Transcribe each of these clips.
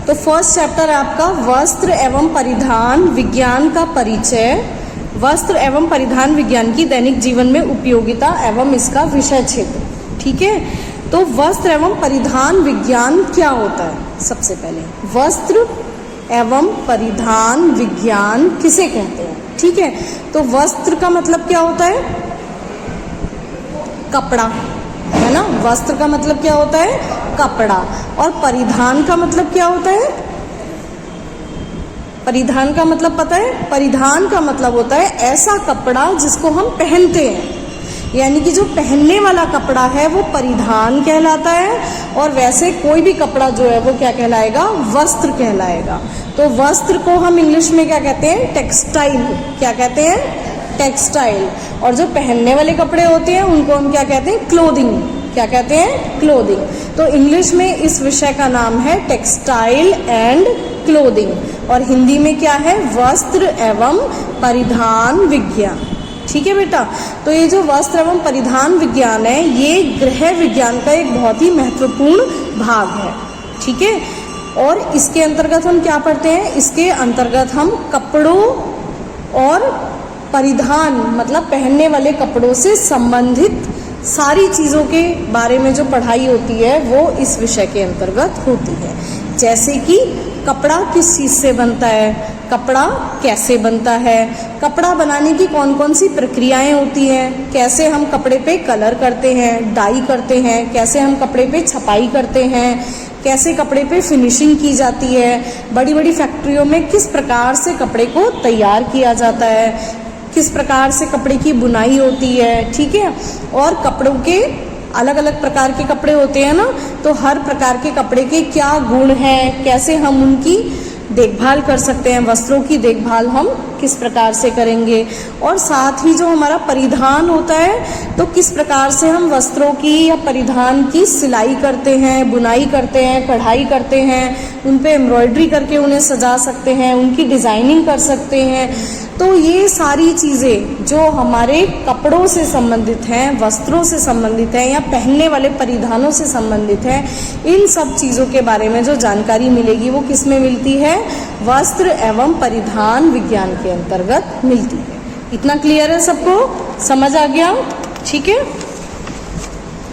तो first chapter है आपका वस्त्र एवं परिधान विज्ञान का परिचय, वस्त्र एवं परिधान विज्ञान की दैनिक जीवन में उपयोगिता एवं इसका विषय क्षेत्र। ठीक है, तो वस्त्र एवं परिधान विज्ञान क्या होता है? सबसे पहले वस्त्र एवं परिधान विज्ञान किसे कहते हैं? ठीक है, तो वस्त्र का मतलब क्या होता है? कपड़ा, है ना। वस्त्र का मतलब क्या होता है? कपड़ा। और परिधान का मतलब क्या होता है? परिधान का मतलब पता है? परिधान का मतलब होता है ऐसा कपड़ा जिसको हम पहनते हैं, यानी कि जो पहनने वाला कपड़ा है वो परिधान कहलाता है, और वैसे कोई भी कपड़ा जो है वो क्या कहलाएगा? वस्त्र कहलाएगा। तो वस्त्र को हम इंग्लिश में क्या कहते हैं? टेक्सटाइल। क्या कहते हैं? टेक्सटाइल। और जो पहनने वाले कपड़े होते हैं उनको हम क्या कहते हैं? क्लोथिंग। क्या कहते हैं? क्लोथिंग। तो इंग्लिश में इस विषय का नाम है टेक्सटाइल एंड क्लोथिंग, और हिंदी में क्या है? वस्त्र एवं परिधान विज्ञान। ठीक है बेटा, तो ये जो वस्त्र एवं परिधान विज्ञान है ये गृह विज्ञान का एक बहुत ही महत्वपूर्ण भाग है। ठीक है, और इसके अंतर्गत हम क्या पढ़ते हैं? इसके अंतर्गत हम कपड़ों और परिधान मतलब पहनने वाले कपड़ों से संबंधित सारी चीज़ों के बारे में जो पढ़ाई होती है वो इस विषय के अंतर्गत होती है। जैसे कि कपड़ा किस चीज़ से बनता है, कपड़ा कैसे बनता है, कपड़ा बनाने की कौन कौन सी प्रक्रियाएं होती हैं, कैसे हम कपड़े पे कलर करते हैं, डाई करते हैं, कैसे हम कपड़े पे छपाई करते हैं, कैसे कपड़े पे फिनिशिंग की जाती है, बड़ी बड़ी फैक्ट्रियों में किस प्रकार से कपड़े को तैयार किया जाता है, किस प्रकार से कपड़े की बुनाई होती है। ठीक है, और कपड़ों के अलग अलग प्रकार के कपड़े होते हैं ना, तो हर प्रकार के कपड़े के क्या गुण हैं, कैसे हम उनकी देखभाल कर सकते हैं, वस्त्रों की देखभाल हम किस प्रकार से करेंगे, और साथ ही जो हमारा परिधान होता है तो किस प्रकार से हम वस्त्रों की या परिधान की सिलाई करते हैं, बुनाई करते हैं, कढ़ाई करते हैं, उन पे एम्ब्रॉयडरी करके उन्हें सजा सकते हैं, उनकी डिज़ाइनिंग कर सकते हैं। तो ये सारी चीज़ें जो हमारे कपड़ों से संबंधित हैं, वस्त्रों से संबंधित हैं या पहनने वाले परिधानों से संबंधित हैं, इन सब चीज़ों के बारे में जो जानकारी मिलेगी वो किस में मिलती है? वस्त्र एवं परिधान विज्ञान के अंतर्गत मिलती है। इतना क्लियर है सबको? समझ आ गया? ठीक है,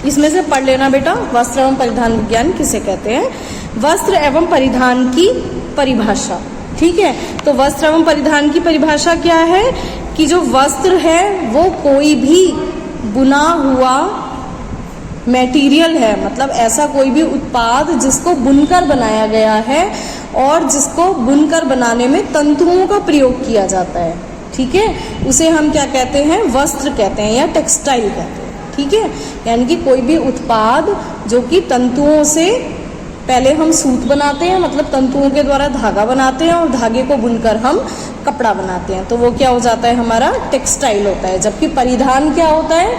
इसमें से पढ़ लेना बेटा, वस्त्र एवं परिधान विज्ञान किसे कहते हैं। वस्त्र एवं परिधान की परिभाषा। ठीक है, तो वस्त्र एवं परिधान की परिभाषा क्या है कि जो वस्त्र है वो कोई भी बुना हुआ मटेरियल है, मतलब ऐसा कोई भी उत्पाद जिसको बुनकर बनाया गया है और जिसको बुनकर बनाने में तंतुओं का प्रयोग किया जाता है। ठीक है, उसे हम क्या कहते हैं? वस्त्र कहते हैं या टेक्सटाइल कहते हैं। ठीक है, यानी कि कोई भी उत्पाद जो कि तंतुओं से, पहले हम सूत बनाते हैं मतलब तंतुओं के द्वारा धागा बनाते हैं और धागे को बुनकर हम कपड़ा बनाते हैं, तो वो क्या हो जाता है? हमारा टेक्सटाइल होता है। जबकि परिधान क्या होता है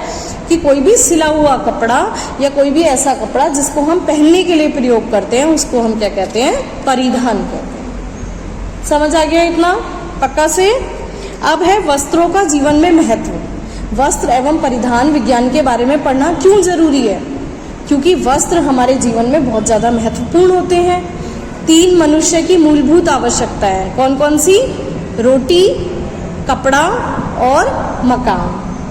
कि कोई भी सिला हुआ कपड़ा या कोई भी ऐसा कपड़ा जिसको हम पहनने के लिए प्रयोग करते हैं उसको हम क्या कहते हैं? परिधान कहते हैं। समझ आ गया इतना पक्का से? अब है वस्त्रों का जीवन में महत्व। वस्त्र एवं परिधान विज्ञान के बारे में पढ़ना क्यों जरूरी है? क्योंकि वस्त्र हमारे जीवन में बहुत ज़्यादा महत्वपूर्ण होते हैं। 3 मनुष्य की मूलभूत आवश्यकता है। कौन कौन सी? रोटी, कपड़ा और मकान,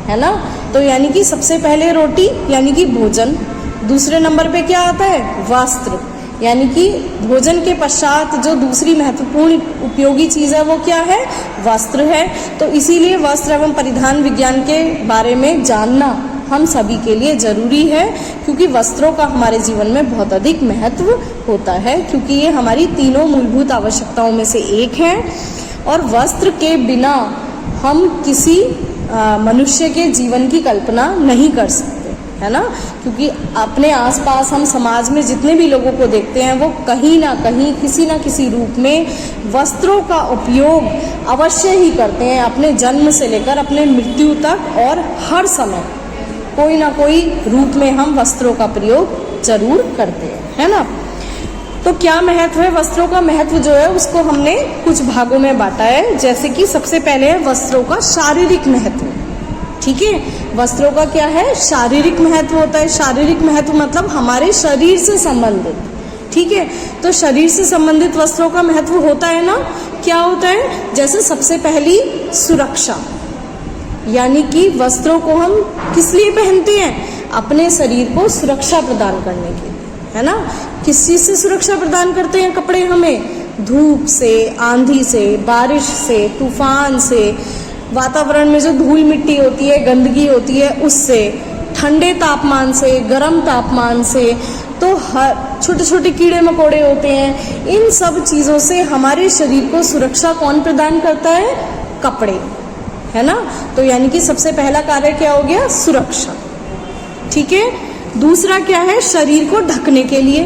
है ना। तो यानी कि सबसे पहले रोटी यानी कि भोजन, दूसरे नंबर पे क्या आता है? वस्त्र, यानी कि भोजन के पश्चात जो दूसरी महत्वपूर्ण उपयोगी चीज़ है वो क्या है? वस्त्र है। तो इसीलिए वस्त्र एवं परिधान विज्ञान के बारे में जानना हम सभी के लिए ज़रूरी है, क्योंकि वस्त्रों का हमारे जीवन में बहुत अधिक महत्व होता है, क्योंकि ये हमारी तीनों मूलभूत आवश्यकताओं में से एक है। और वस्त्र के बिना हम किसी मनुष्य के जीवन की कल्पना नहीं कर सकते, है ना। क्योंकि अपने आसपास हम समाज में जितने भी लोगों को देखते हैं वो कहीं ना कहीं किसी ना किसी रूप में वस्त्रों का उपयोग अवश्य ही करते हैं, अपने जन्म से लेकर अपने मृत्यु तक, और हर समय कोई ना कोई रूप में हम वस्त्रों का प्रयोग जरूर करते हैं, है ना। तो क्या महत्व है वस्त्रों का? महत्व जो है उसको हमने कुछ भागों में बांटा है। जैसे कि सबसे पहले है वस्त्रों का शारीरिक महत्व। ठीक है, वस्त्रों का क्या है? शारीरिक महत्व होता है। शारीरिक महत्व मतलब हमारे शरीर से संबंधित। ठीक है। तो शरीर से संबंधित वस्त्रों का महत्व होता है ना, क्या होता है? जैसे सबसे पहली सुरक्षा, यानी कि वस्त्रों को हम किस लिए पहनते हैं? अपने शरीर को सुरक्षा प्रदान करने के लिए, है ना। किस चीज से सुरक्षा प्रदान करते हैं कपड़े हमें? धूप से, आंधी से, बारिश से, तूफान से, वातावरण में जो धूल मिट्टी होती है, गंदगी होती है, उससे, ठंडे तापमान से, गर्म तापमान से, तो हर छोटे छोटे कीड़े मकोड़े होते हैं, इन सब चीज़ों से हमारे शरीर को सुरक्षा कौन प्रदान करता है? कपड़े, है ना। तो यानी कि सबसे पहला कार्य क्या हो गया? सुरक्षा, ठीक है। दूसरा क्या है? शरीर को ढकने के लिए,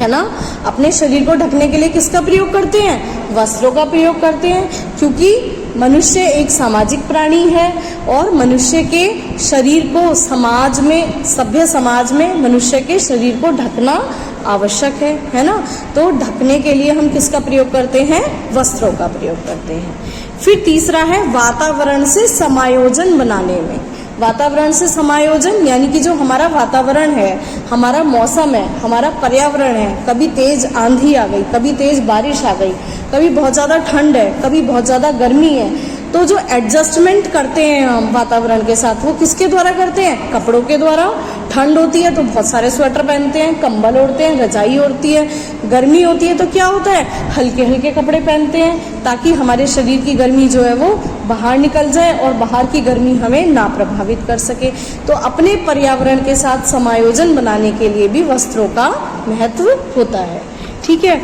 है ना। अपने शरीर को ढकने के लिए किसका प्रयोग करते हैं? वस्त्रों का प्रयोग करते हैं, क्योंकि मनुष्य एक सामाजिक प्राणी है और मनुष्य के शरीर को समाज में, सभ्य समाज में मनुष्य के शरीर को ढकना आवश्यक है ना। तो ढकने के लिए हम किसका प्रयोग करते हैं? वस्त्रों का प्रयोग करते हैं। फिर तीसरा है वातावरण से समायोजन बनाने में। वातावरण से समायोजन यानी कि जो हमारा वातावरण है, हमारा मौसम है, हमारा पर्यावरण है, कभी तेज आंधी आ गई, कभी तेज बारिश आ गई, कभी बहुत ज़्यादा ठंड है, कभी बहुत ज़्यादा गर्मी है, तो जो एडजस्टमेंट करते हैं हम वातावरण के साथ, वो किसके द्वारा करते हैं? कपड़ों के द्वारा। ठंड होती है तो बहुत सारे स्वेटर पहनते हैं, कंबल ओढ़ते हैं, रजाई ओढ़ती है। गर्मी होती है तो क्या होता है? हल्के हल्के कपड़े पहनते हैं, ताकि हमारे शरीर की गर्मी जो है वो बाहर निकल जाए और बाहर की गर्मी हमें ना प्रभावित कर सके। तो अपने पर्यावरण के साथ समायोजन बनाने के लिए भी वस्त्रों का महत्व होता है, ठीक है।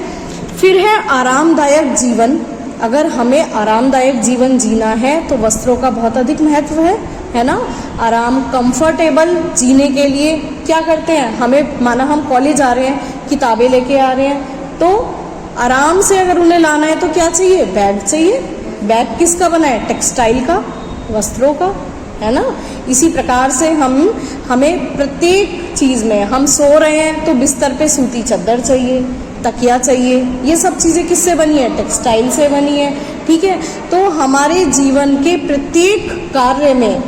फिर है आरामदायक जीवन। अगर हमें आरामदायक जीवन जीना है तो वस्त्रों का बहुत अधिक महत्व है ना। आराम, कंफर्टेबल जीने के लिए क्या करते हैं? हमें, माना हम कॉलेज आ रहे हैं, किताबें लेके आ रहे हैं, तो आराम से अगर उन्हें लाना है तो क्या चाहिए? बैग चाहिए। बैग किसका बना है? टेक्सटाइल का, वस्त्रों का, है ना। इसी प्रकार से हमें प्रत्येक चीज़ में, हम सो रहे हैं तो बिस्तर पे सूती चादर चाहिए, तकिया चाहिए, ये सब चीज़ें किससे बनी है? टेक्सटाइल से बनी है, ठीक है। तो हमारे जीवन के प्रत्येक कार्य में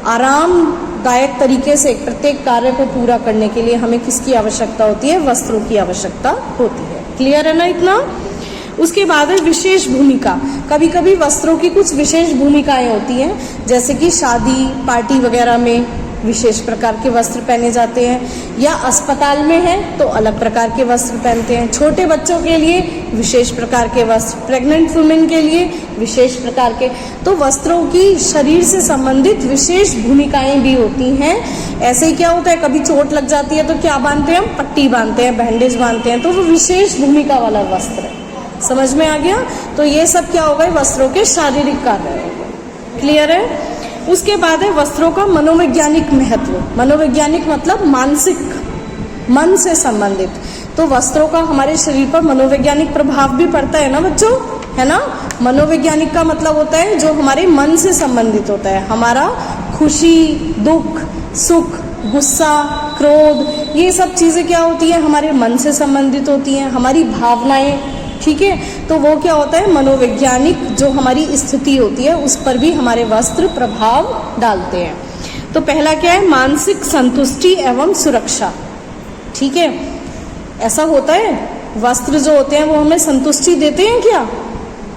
आरामदायक तरीके से प्रत्येक कार्य को पूरा करने के लिए हमें किसकी आवश्यकता होती है? वस्त्रों की आवश्यकता होती है। क्लियर है ना इतना? उसके बाद है विशेष भूमिका। कभी कभी वस्त्रों की कुछ विशेष भूमिकाएं होती हैं, जैसे कि शादी पार्टी वगैरह में विशेष प्रकार के वस्त्र पहने जाते हैं, या अस्पताल में है तो अलग प्रकार के वस्त्र पहनते हैं। छोटे बच्चों के लिए विशेष प्रकार के वस्त्र, प्रेग्नेंट वुमेन के लिए विशेष प्रकार के। तो वस्त्रों की शरीर से संबंधित विशेष भूमिकाएं भी होती हैं। ऐसे ही क्या होता है, कभी चोट लग जाती है तो क्या बांधते हैं? हम पट्टी बांधते हैं, बैंडेज बांधते हैं, तो वो विशेष भूमिका वाला वस्त्र है। समझ में आ गया? तो ये सब क्या हो गए? वस्त्रों के शारीरिक कार्य हो गए। क्लियर है? उसके बाद है वस्त्रों का मनोवैज्ञानिक महत्व। मनोवैज्ञानिक मतलब मानसिक, मन से संबंधित। तो वस्त्रों का हमारे शरीर पर मनोवैज्ञानिक प्रभाव भी पड़ता है ना बच्चों, है ना। मनोवैज्ञानिक का मतलब होता है जो हमारे मन से संबंधित होता है। हमारा खुशी, दुख, सुख, गुस्सा, क्रोध, ये सब चीज़ें क्या होती है? हमारे मन से संबंधित होती हैं। हमारी भावनाएं, ठीक है। तो वो क्या होता है? मनोवैज्ञानिक जो हमारी स्थिति होती है उस पर भी हमारे वस्त्र प्रभाव डालते हैं। तो पहला क्या है? मानसिक संतुष्टि एवं सुरक्षा, ठीक है। ऐसा होता है, वस्त्र जो होते हैं वो हमें संतुष्टि देते हैं क्या?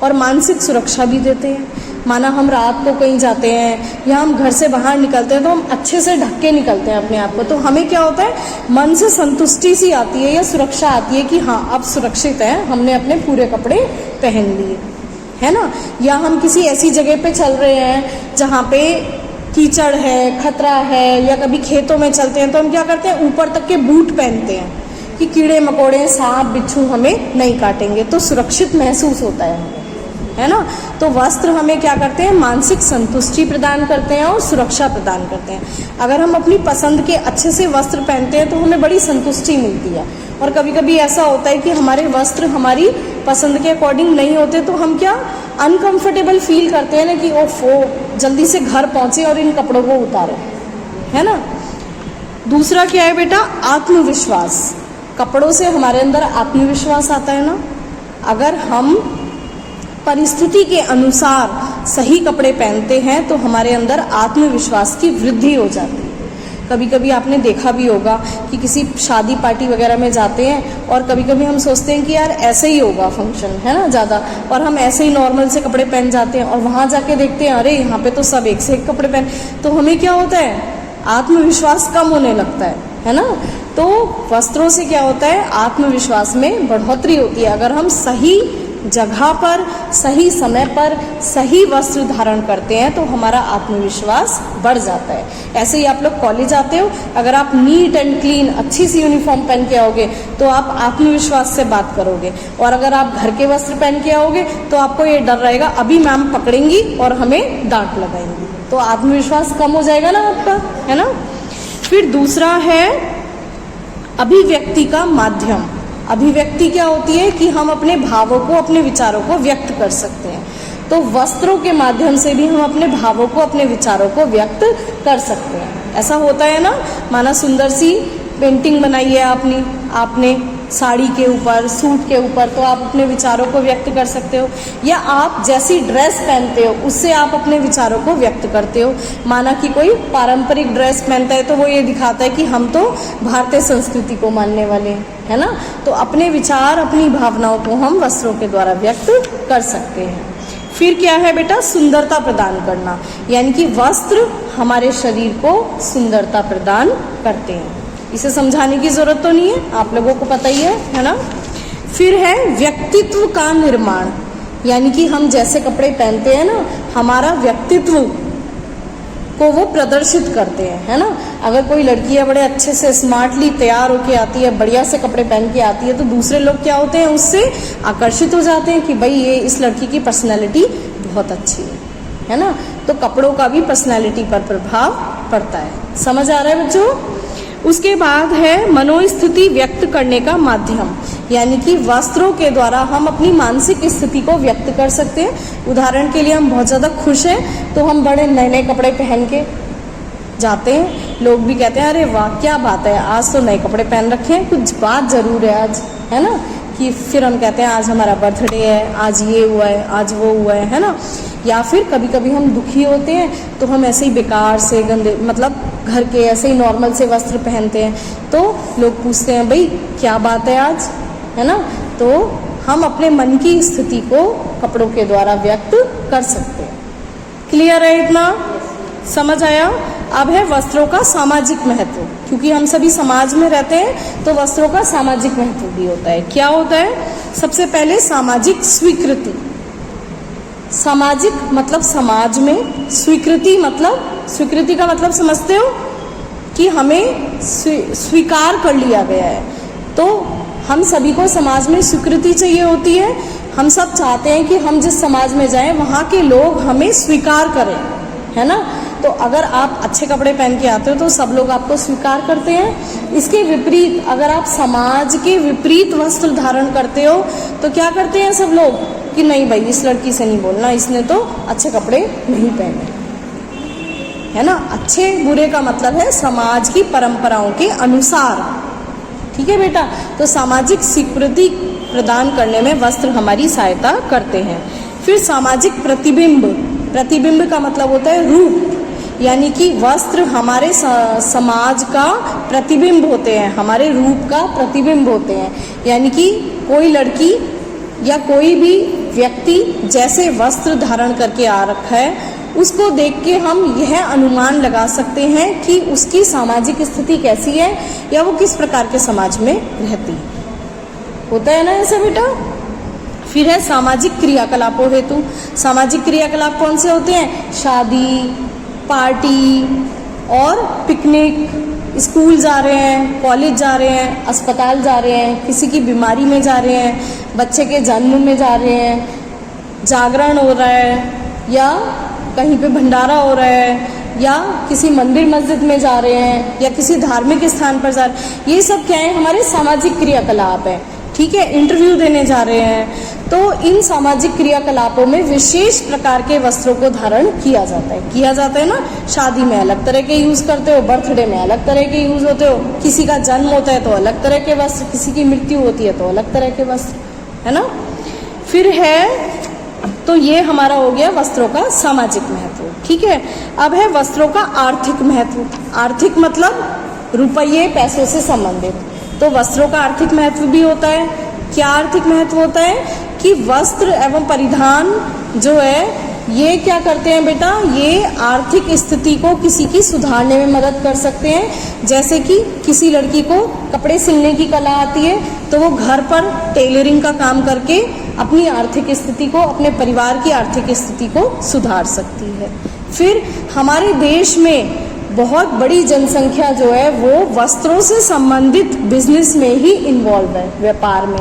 और मानसिक सुरक्षा भी देते हैं। माना हम रात को कहीं जाते हैं या हम घर से बाहर निकलते हैं तो हम अच्छे से ढक के निकलते हैं अपने आप को, तो हमें क्या होता है? मन से संतुष्टि सी आती है या सुरक्षा आती है कि हाँ अब सुरक्षित है, हमने अपने पूरे कपड़े पहन लिए, है ना। या हम किसी ऐसी जगह पे चल रहे हैं जहाँ पे कीचड़ है, खतरा है, या कभी खेतों में चलते हैं तो हम क्या करते हैं? ऊपर तक के बूट पहनते हैं कि कीड़े मकोड़े, सांप बिच्छू हमें नहीं काटेंगे, तो सुरक्षित महसूस होता है हमें, है ना। तो वस्त्र हमें क्या करते हैं? मानसिक संतुष्टि प्रदान करते हैं और सुरक्षा प्रदान करते हैं। अगर हम अपनी पसंद के अच्छे से वस्त्र पहनते हैं तो हमें बड़ी संतुष्टि मिलती है। और कभी कभी ऐसा होता है कि हमारे वस्त्र हमारी पसंद के अकॉर्डिंग नहीं होते तो हम क्या अनकंफर्टेबल फील करते हैं ना, कि ओफो जल्दी से घर पहुंचे और इन कपड़ों को उतारें, है ना। दूसरा क्या है बेटा? आत्मविश्वास। कपड़ों से हमारे अंदर आत्मविश्वास आता है ना। अगर हम परिस्थिति के अनुसार सही कपड़े पहनते हैं तो हमारे अंदर आत्मविश्वास की वृद्धि हो जाती है। कभी कभी आपने देखा भी होगा कि किसी शादी पार्टी वगैरह में जाते हैं और कभी कभी हम सोचते हैं कि यार ऐसे ही होगा फंक्शन, है ना, ज़्यादा, और हम ऐसे ही नॉर्मल से कपड़े पहन जाते हैं और वहाँ जाके देखते हैं अरे यहाँ पे तो सब एक से एक कपड़े पहन, तो हमें क्या होता है, आत्मविश्वास कम होने लगता है ना। तो वस्त्रों से क्या होता है, आत्मविश्वास में बढ़ोतरी होती है। अगर हम सही जगह पर सही समय पर सही वस्त्र धारण करते हैं तो हमारा आत्मविश्वास बढ़ जाता है। ऐसे ही आप लोग कॉलेज आते हो, अगर आप नीट एंड क्लीन अच्छी सी यूनिफॉर्म पहन के आओगे तो आप आत्मविश्वास से बात करोगे, और अगर आप घर के वस्त्र पहन के आओगे तो आपको ये डर रहेगा अभी मैम पकड़ेंगी और हमें डांट लगाएंगी, तो आत्मविश्वास कम हो जाएगा ना आपका, है ना। फिर दूसरा है अभिव्यक्ति का माध्यम। अभिव्यक्ति क्या होती है कि हम अपने भावों को, अपने विचारों को व्यक्त कर सकते हैं। तो वस्त्रों के माध्यम से भी हम अपने भावों को, अपने विचारों को व्यक्त कर सकते हैं। ऐसा होता है ना, माना सुंदर सी पेंटिंग बनाई है आपने साड़ी के ऊपर, सूट के ऊपर, तो आप अपने विचारों को व्यक्त कर सकते हो। या आप जैसी ड्रेस पहनते हो उससे आप अपने विचारों को व्यक्त करते हो। माना कि कोई पारंपरिक ड्रेस पहनता है तो वो ये दिखाता है कि हम तो भारतीय संस्कृति को मानने वाले हैं, है ना। तो अपने विचार, अपनी भावनाओं को हम वस्त्रों के द्वारा व्यक्त कर सकते हैं। फिर क्या है बेटा, सुंदरता प्रदान करना, यानी कि वस्त्र हमारे शरीर को सुंदरता प्रदान करते हैं। इसे समझाने की जरूरत तो नहीं है, आप लोगों को पता ही है ना। फिर है व्यक्तित्व का निर्माण, यानी कि हम जैसे कपड़े पहनते हैं ना, हमारा व्यक्तित्व को वो प्रदर्शित करते हैं, है ना। अगर कोई लड़की है बड़े अच्छे से स्मार्टली तैयार होके आती है, बढ़िया से कपड़े पहन के आती है, तो दूसरे लोग क्या होते हैं, उससे आकर्षित हो जाते हैं कि भाई ये इस लड़की की पर्सनैलिटी बहुत अच्छी है ना। तो कपड़ों का भी पर्सनैलिटी पर प्रभाव पड़ता है। समझ आ रहा है बच्चों। उसके बाद है मनोस्थिति व्यक्त करने का माध्यम, यानी कि वस्त्रों के द्वारा हम अपनी मानसिक स्थिति को व्यक्त कर सकते हैं। उदाहरण के लिए हम बहुत ज़्यादा खुश हैं तो हम बड़े नए नए कपड़े पहन के जाते हैं, लोग भी कहते हैं अरे वाह क्या बात है, आज तो नए कपड़े पहन रखे हैं, कुछ बात ज़रूर है आज, है ना। कि फिर हम कहते हैं आज हमारा बर्थडे है, आज ये हुआ है, आज वो हुआ है ना। या फिर कभी कभी हम दुखी होते हैं तो हम ऐसे ही बेकार से गंदे, मतलब घर के ऐसे ही नॉर्मल से वस्त्र पहनते हैं, तो लोग पूछते हैं भाई क्या बात है आज, है ना। तो हम अपने मन की स्थिति को कपड़ों के द्वारा व्यक्त कर सकते हैं। क्लियर है इतना, समझ आया। अब है वस्त्रों का सामाजिक महत्व, क्योंकि हम सभी समाज में रहते हैं तो वस्त्रों का सामाजिक महत्व भी होता है। क्या होता है, सबसे पहले सामाजिक स्वीकृति। सामाजिक मतलब समाज में, स्वीकृति मतलब, स्वीकृति का मतलब समझते हो कि हमें स्वीकार कर लिया गया है। तो हम सभी को समाज में स्वीकृति चाहिए होती है। हम सब चाहते हैं कि हम जिस समाज में जाएं वहाँ के लोग हमें स्वीकार करें, है ना। तो अगर आप अच्छे कपड़े पहन के आते हो तो सब लोग आपको स्वीकार करते हैं। इसके विपरीत अगर आप समाज के विपरीत वस्त्र धारण करते हो तो क्या करते हैं सब लोग कि नहीं भाई इस लड़की से नहीं बोलना, इसने तो अच्छे कपड़े नहीं पहने, है ना। अच्छे बुरे का मतलब है समाज की परंपराओं के अनुसार, ठीक है बेटा। तो सामाजिक स्वीकृति प्रदान करने में वस्त्र हमारी सहायता करते हैं। फिर सामाजिक प्रतिबिंब। प्रतिबिंब का मतलब होता है रूप, यानी कि वस्त्र हमारे समाज का प्रतिबिंब होते हैं, हमारे रूप का प्रतिबिंब होते हैं। यानी कि कोई लड़की या कोई भी व्यक्ति जैसे वस्त्र धारण करके आ रखा है उसको देख के हम यह अनुमान लगा सकते हैं कि उसकी सामाजिक स्थिति कैसी है या वो किस प्रकार के समाज में रहती है। होता है ना ऐसा बेटा। फिर है सामाजिक क्रियाकलापों हेतु। सामाजिक क्रियाकलाप कौन से होते हैं, शादी, पार्टी और पिकनिक, स्कूल जा रहे हैं, कॉलेज जा रहे हैं, अस्पताल जा रहे हैं, किसी की बीमारी में जा रहे हैं, बच्चे के जन्म में जा रहे हैं, जागरण हो रहा है या कहीं पे भंडारा हो रहा है या किसी मंदिर मस्जिद में जा रहे हैं या किसी धार्मिक स्थान पर जा रहे हैं। ये सब क्या है, हमारे सामाजिक क्रियाकलाप है, ठीक है। इंटरव्यू देने जा रहे हैं तो इन सामाजिक क्रियाकलापों में विशेष प्रकार के वस्त्रों को धारण किया जाता है ना। शादी में अलग तरह के यूज़ करते हो, बर्थडे में अलग तरह के यूज़ होते हो, किसी का जन्म होता है तो अलग तरह के वस्त्र, किसी की मृत्यु होती है तो अलग तरह के वस्त्र, है ना। फिर है तो ये हमारा हो गया वस्त्रों का सामाजिक महत्व। ठीक है, अब है वस्त्रों का आर्थिक महत्व। आर्थिक मतलब रुपये पैसों से संबंधित। तो वस्त्रों का आर्थिक महत्व भी होता है। क्या आर्थिक महत्व होता है कि वस्त्र एवं परिधान जो है ये क्या करते हैं बेटा, ये आर्थिक स्थिति को किसी की सुधारने में मदद कर सकते हैं। जैसे कि किसी लड़की को कपड़े सिलने की कला आती है तो वो घर पर टेलरिंग का काम करके अपनी आर्थिक स्थिति को, अपने परिवार की आर्थिक स्थिति को सुधार सकती है। फिर हमारे देश में बहुत बड़ी जनसंख्या जो है वो वस्त्रों से संबंधित बिजनेस में ही इन्वॉल्व है, व्यापार में।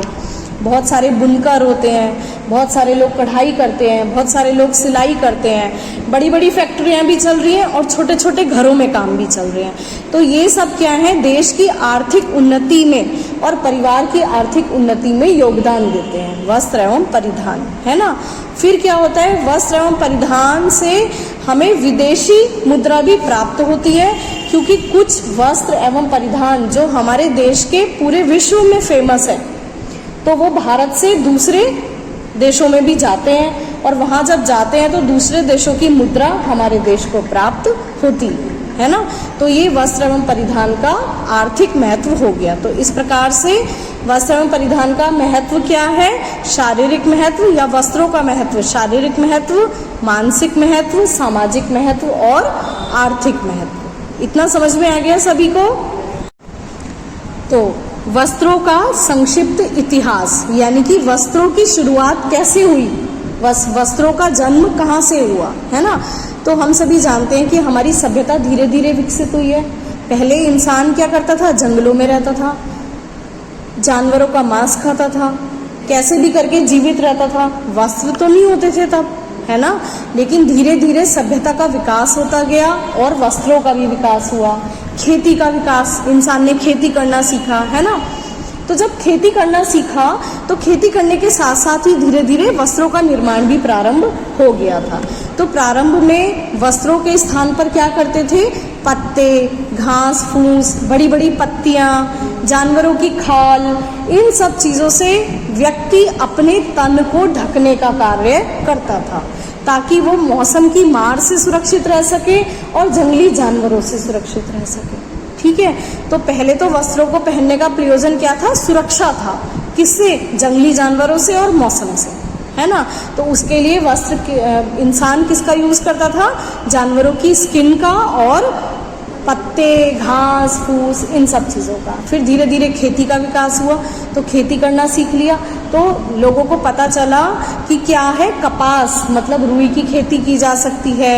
बहुत सारे बुनकर होते हैं, बहुत सारे लोग कढ़ाई करते हैं, बहुत सारे लोग सिलाई करते हैं, बड़ी बड़ी फैक्ट्रियां भी चल रही हैं और छोटे छोटे घरों में काम भी चल रहे हैं। तो ये सब क्या है, देश की आर्थिक उन्नति में और परिवार की आर्थिक उन्नति में योगदान देते हैं वस्त्र एवं परिधान, है ना। फिर क्या होता है, वस्त्र एवं परिधान से हमें विदेशी मुद्रा भी प्राप्त होती है, क्योंकि कुछ वस्त्र एवं परिधान जो हमारे देश के पूरे विश्व में फेमस है तो वो भारत से दूसरे देशों में भी जाते हैं और वहाँ जब जाते हैं तो दूसरे देशों की मुद्रा हमारे देश को प्राप्त होती है ना। तो ये वस्त्र एवं परिधान का आर्थिक महत्व हो गया। तो इस प्रकार से वस्त्र एवं परिधान का महत्व क्या है, शारीरिक महत्व या वस्त्रों का महत्व, शारीरिक महत्व, मानसिक महत्व, सामाजिक महत्व और आर्थिक महत्व। इतना समझ में आ गया सभी को। तो वस्त्रों का संक्षिप्त इतिहास, यानी कि वस्त्रों की शुरुआत कैसे हुई, वस्त्रों का जन्म कहाँ से हुआ, है ना। तो हम सभी जानते हैं कि हमारी सभ्यता धीरे धीरे विकसित हुई है। पहले इंसान क्या करता था, जंगलों में रहता था, जानवरों का मांस खाता था, कैसे भी करके जीवित रहता था। वस्त्र तो नहीं होते थे तब, है ना। लेकिन धीरे धीरे सभ्यता का विकास होता गया और वस्त्रों का भी विकास हुआ। खेती का विकास, इंसान ने खेती करना सीखा, है ना। तो जब खेती करना सीखा तो खेती करने के साथ साथ ही धीरे धीरे वस्त्रों का निर्माण भी प्रारंभ हो गया था। तो प्रारंभ में वस्त्रों के स्थान पर क्या करते थे, पत्ते, घास फूस, बड़ी बड़ी पत्तियां, जानवरों की खाल, इन सब चीज़ों से व्यक्ति अपने तन को ढकने का कार्य करता था ताकि वो मौसम की मार से सुरक्षित रह सके और जंगली जानवरों से सुरक्षित रह सके। ठीक है, तो पहले तो वस्त्रों को पहनने का प्रयोजन क्या था, सुरक्षा था। किससे, जंगली जानवरों से और मौसम से, है ना। तो उसके लिए वस्त्र इंसान किसका यूज करता था, जानवरों की स्किन का और पत्ते, घास फूस, इन सब चीज़ों का। फिर धीरे धीरे खेती का विकास हुआ तो खेती करना सीख लिया। तो लोगों को पता चला कि क्या है, कपास मतलब रुई की खेती की जा सकती है,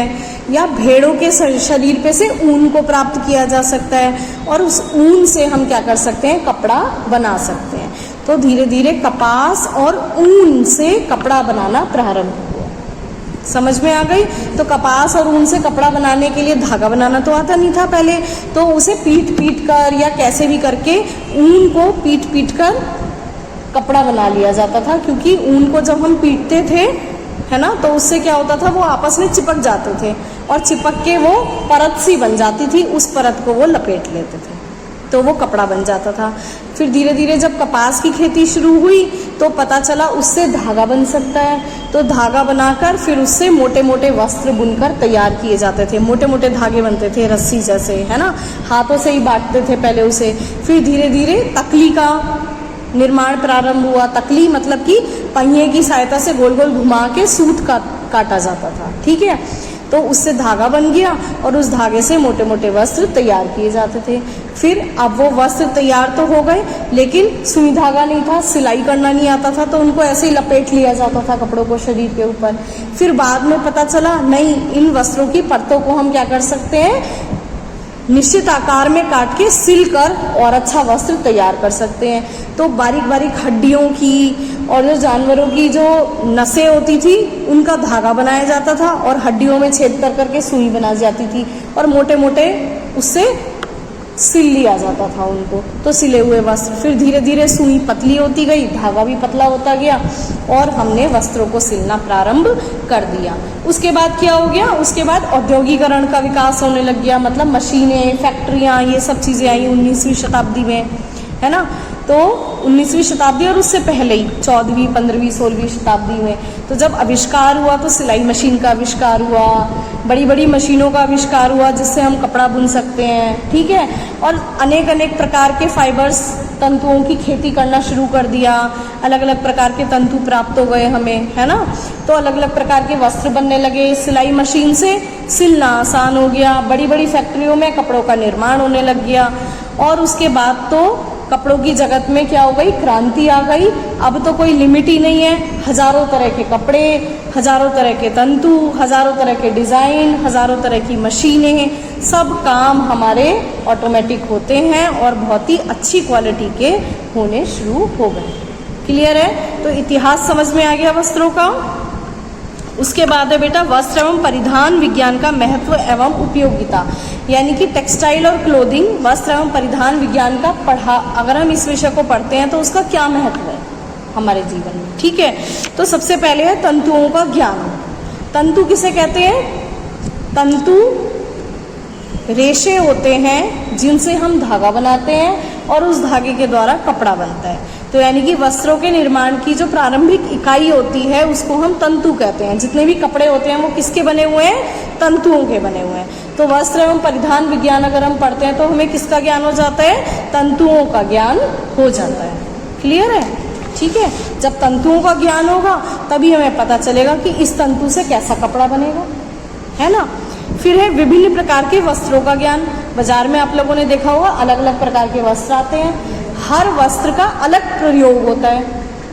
या भेड़ों के शरीर पे से ऊन को प्राप्त किया जा सकता है और उस ऊन से हम क्या कर सकते हैं, कपड़ा बना सकते हैं। तो धीरे धीरे कपास और ऊन से कपड़ा बनाना प्रारंभ हुआ। समझ में आ गई। तो कपास और ऊन से कपड़ा बनाने के लिए धागा बनाना तो आता नहीं था पहले, तो उसे पीट पीट कर या कैसे भी करके ऊन को पीट पीट कर कपड़ा बना लिया जाता था। क्योंकि ऊन को जब हम पीटते थे, है ना, तो उससे क्या होता था, वो आपस में चिपक जाते थे और चिपक के वो परत सी बन जाती थी, उस परत को वो लपेट लेते थे तो वो कपड़ा बन जाता था। फिर धीरे धीरे जब कपास की खेती शुरू हुई तो पता चला उससे धागा बन सकता है, तो धागा बनाकर फिर उससे मोटे मोटे वस्त्र बुनकर तैयार किए जाते थे। मोटे मोटे धागे बनते थे रस्सी जैसे, है ना, हाथों से ही बांटते थे पहले उसे। फिर धीरे धीरे तकली का निर्माण प्रारंभ हुआ। तकली मतलब कि पहिए की सहायता से गोल गोल घुमा के सूत काटा जाता था। ठीक है, तो उससे धागा बन गया और उस धागे से मोटे मोटे वस्त्र तैयार किए जाते थे। फिर अब वो वस्त्र तैयार तो हो गए, लेकिन सुई धागा नहीं था, सिलाई करना नहीं आता था, तो उनको ऐसे ही लपेट लिया जाता था कपड़ों को शरीर के ऊपर। फिर बाद में पता चला नहीं, इन वस्त्रों की परतों को हम क्या कर सकते हैं, निश्चित आकार में काट के सिल कर और अच्छा वस्त्र तैयार कर सकते हैं। तो बारीक बारीक हड्डियों की और जो जानवरों की जो नसें होती थी उनका धागा बनाया जाता था और हड्डियों में छेद कर करके सुई बनाई जाती थी और मोटे मोटे उससे सिल लिया जाता था उनको, तो सिले हुए वस्त्र। फिर धीरे धीरे सुई पतली होती गई, धागा भी पतला होता गया और हमने वस्त्रों को सिलना प्रारंभ कर दिया। उसके बाद क्या हो गया, उसके बाद औद्योगिकरण का विकास होने लग गया, मतलब मशीनें, फैक्ट्रियाँ, ये सब चीज़ें आई 19वीं शताब्दी में, है ना। तो 19वीं शताब्दी और उससे पहले ही 14वीं, 15वीं, 16वीं शताब्दी में तो जब आविष्कार हुआ तो सिलाई मशीन का आविष्कार हुआ, बड़ी बड़ी मशीनों का आविष्कार हुआ जिससे हम कपड़ा बुन सकते हैं, ठीक है। और अनेक अनेक प्रकार के फाइबर्स, तंतुओं की खेती करना शुरू कर दिया, अलग अलग प्रकार के तंतु प्राप्त हो गए हमें, है ना। तो अलग अलग प्रकार के वस्त्र बनने लगे, सिलाई मशीन से सिलना आसान हो गया, बड़ी बड़ी फैक्ट्रियों में कपड़ों का निर्माण होने लग गया। और उसके बाद तो कपड़ों की जगत में क्या हो गई, क्रांति आ गई। अब तो कोई लिमिट ही नहीं है, हजारों तरह के कपड़े, हजारों तरह के तंतु, हजारों तरह के डिज़ाइन, हजारों तरह की मशीनें, सब काम हमारे ऑटोमेटिक होते हैं और बहुत ही अच्छी क्वालिटी के होने शुरू हो गए। क्लियर है। तो इतिहास समझ में आ गया वस्त्रों का। उसके बाद है बेटा वस्त्र एवं परिधान विज्ञान का महत्व एवं उपयोगिता, यानी कि टेक्सटाइल और क्लोथिंग, वस्त्र एवं परिधान विज्ञान का अगर हम इस विषय को पढ़ते हैं तो उसका क्या महत्व है हमारे जीवन में, ठीक है। तो सबसे पहले है तंतुओं का ज्ञान। तंतु किसे कहते हैं? तंतु रेशे होते हैं जिनसे हम धागा बनाते हैं और उस धागे के द्वारा कपड़ा बनता है। तो यानी कि वस्त्रों के निर्माण की जो प्रारंभिक इकाई होती है उसको हम तंतु कहते हैं। जितने भी कपड़े होते हैं वो किसके बने हुए हैं? तंतुओं के बने हुए हैं। तो वस्त्र एवं परिधान विज्ञान अगर हम पढ़ते हैं तो हमें किसका ज्ञान हो जाता है? तंतुओं का ज्ञान हो जाता है। क्लियर है, ठीक है। जब तंतुओं का ज्ञान होगा तभी हमें पता चलेगा कि इस तंतु से कैसा कपड़ा बनेगा, है ना। फिर है विभिन्न प्रकार के वस्त्रों का ज्ञान। बाजार में आप लोगों ने देखा होगा अलग अलग प्रकार के वस्त्र आते हैं, हर वस्त्र का अलग प्रयोग होता है।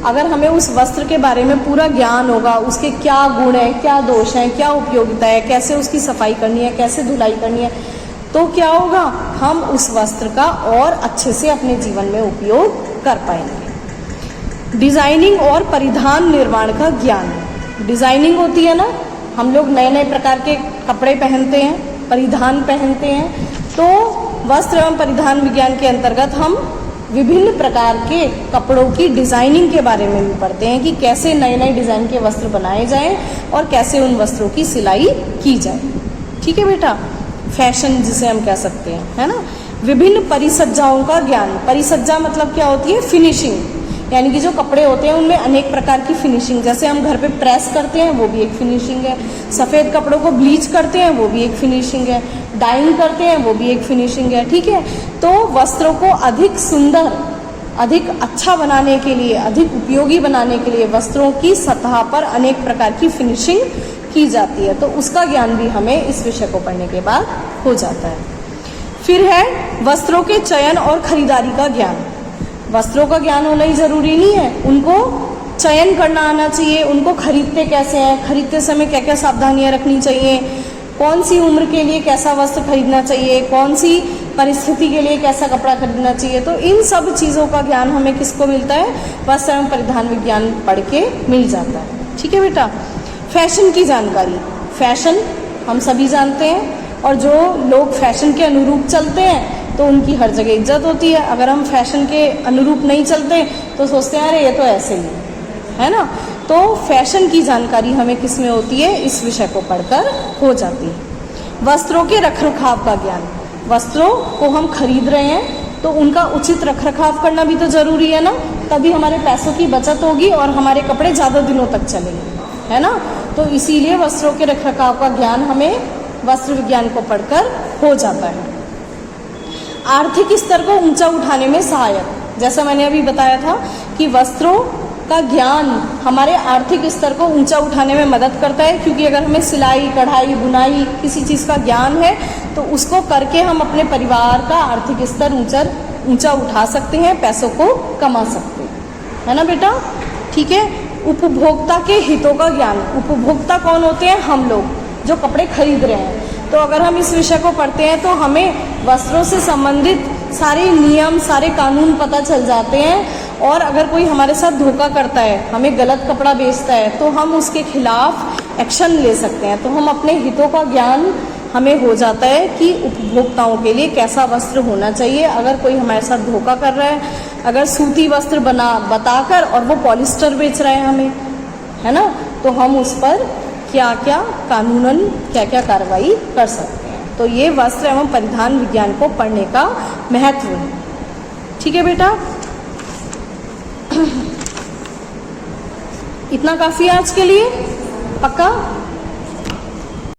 अगर हमें उस वस्त्र के बारे में पूरा ज्ञान होगा, उसके क्या गुण है, क्या दोष है, क्या उपयोगिता है, कैसे उसकी सफाई करनी है, कैसे धुलाई करनी है, तो क्या होगा, हम उस वस्त्र का और अच्छे से अपने जीवन में उपयोग कर पाएंगे। डिजाइनिंग और परिधान निर्माण का ज्ञान। डिजाइनिंग होती है ना, हम लोग नए नए प्रकार के कपड़े पहनते हैं, परिधान पहनते हैं। तो वस्त्र एवं परिधान विज्ञान के अंतर्गत हम विभिन्न प्रकार के कपड़ों की डिजाइनिंग के बारे में भी पढ़ते हैं कि कैसे नए नए डिजाइन के वस्त्र बनाए जाएं और कैसे उन वस्त्रों की सिलाई की जाए, ठीक है बेटा। फैशन जिसे हम कह सकते हैं, है ना। विभिन्न परिसज्जाओं का ज्ञान। परिसज्जा मतलब क्या होती है? फिनिशिंग, यानी कि जो कपड़े होते हैं उनमें अनेक प्रकार की फिनिशिंग, जैसे हम घर पे प्रेस करते हैं वो भी एक फिनिशिंग है, सफ़ेद कपड़ों को ब्लीच करते हैं वो भी एक फिनिशिंग है, डाइंग करते हैं वो भी एक फिनिशिंग है, ठीक है। तो वस्त्रों को अधिक सुंदर, अधिक अच्छा बनाने के लिए, अधिक उपयोगी बनाने के लिए वस्त्रों की सतह पर अनेक प्रकार की फिनिशिंग की जाती है। तो उसका ज्ञान भी हमें इस विषय को पढ़ने के बाद हो जाता है। फिर है वस्त्रों के चयन और खरीदारी का ज्ञान। वस्त्रों का ज्ञान होना ही जरूरी नहीं है, उनको चयन करना आना चाहिए। उनको खरीदते कैसे हैं, खरीदते समय क्या क्या सावधानियां रखनी चाहिए, कौन सी उम्र के लिए कैसा वस्त्र खरीदना चाहिए, कौन सी परिस्थिति के लिए कैसा कपड़ा खरीदना चाहिए। तो इन सब चीज़ों का ज्ञान हमें किसको मिलता है? वस्त्र एवं परिधान विज्ञान पढ़ के मिल जाता है, ठीक है बेटा। फैशन की जानकारी। फैशन हम सभी जानते हैं और जो लोग फैशन के अनुरूप चलते हैं तो उनकी हर जगह इज्जत होती है। अगर हम फैशन के अनुरूप नहीं चलते तो सोचते हैं अरे ये तो ऐसे ही है ना। तो फैशन की जानकारी हमें किस में होती है? इस विषय को पढ़कर हो जाती है। वस्त्रों के रखरखाव का ज्ञान। वस्त्रों को हम खरीद रहे हैं तो उनका उचित रखरखाव करना भी तो जरूरी है ना, तभी हमारे पैसों की बचत होगी और हमारे कपड़े ज़्यादा दिनों तक चलेंगे, है ना। तो इसीलिए वस्त्रों के रखरखाव का ज्ञान हमें वस्त्र विज्ञान को पढ़कर हो जाता है। आर्थिक स्तर को ऊंचा उठाने में सहायक। जैसा मैंने अभी बताया था कि वस्त्रों का ज्ञान हमारे आर्थिक स्तर को ऊंचा उठाने में मदद करता है, क्योंकि अगर हमें सिलाई, कढ़ाई, बुनाई किसी चीज़ का ज्ञान है तो उसको करके हम अपने परिवार का आर्थिक स्तर ऊंचा उठा सकते हैं, पैसों को कमा सकते हैं, है ना बेटा, ठीक है। उपभोक्ता के हितों का ज्ञान। उपभोक्ता कौन होते हैं? हम लोग जो कपड़े खरीद रहे हैं। तो अगर हम इस विषय को पढ़ते हैं तो हमें वस्त्रों से संबंधित सारे नियम, सारे कानून पता चल जाते हैं। और अगर कोई हमारे साथ धोखा करता है, हमें गलत कपड़ा बेचता है, तो हम उसके खिलाफ एक्शन ले सकते हैं। तो हम अपने हितों का ज्ञान हमें हो जाता है कि उपभोक्ताओं के लिए कैसा वस्त्र होना चाहिए। अगर कोई हमारे साथ धोखा कर रहा है, अगर सूती वस्त्र बताकर और वो पॉलिस्टर बेच रहा है हमें, है ना, तो हम उस पर क्या क्या कानूनन क्या क्या कार्रवाई कर सकते हैं। तो ये वस्त्र एवं परिधान विज्ञान को पढ़ने का महत्व है, ठीक है बेटा। इतना काफ़ी है आज के लिए, पक्का?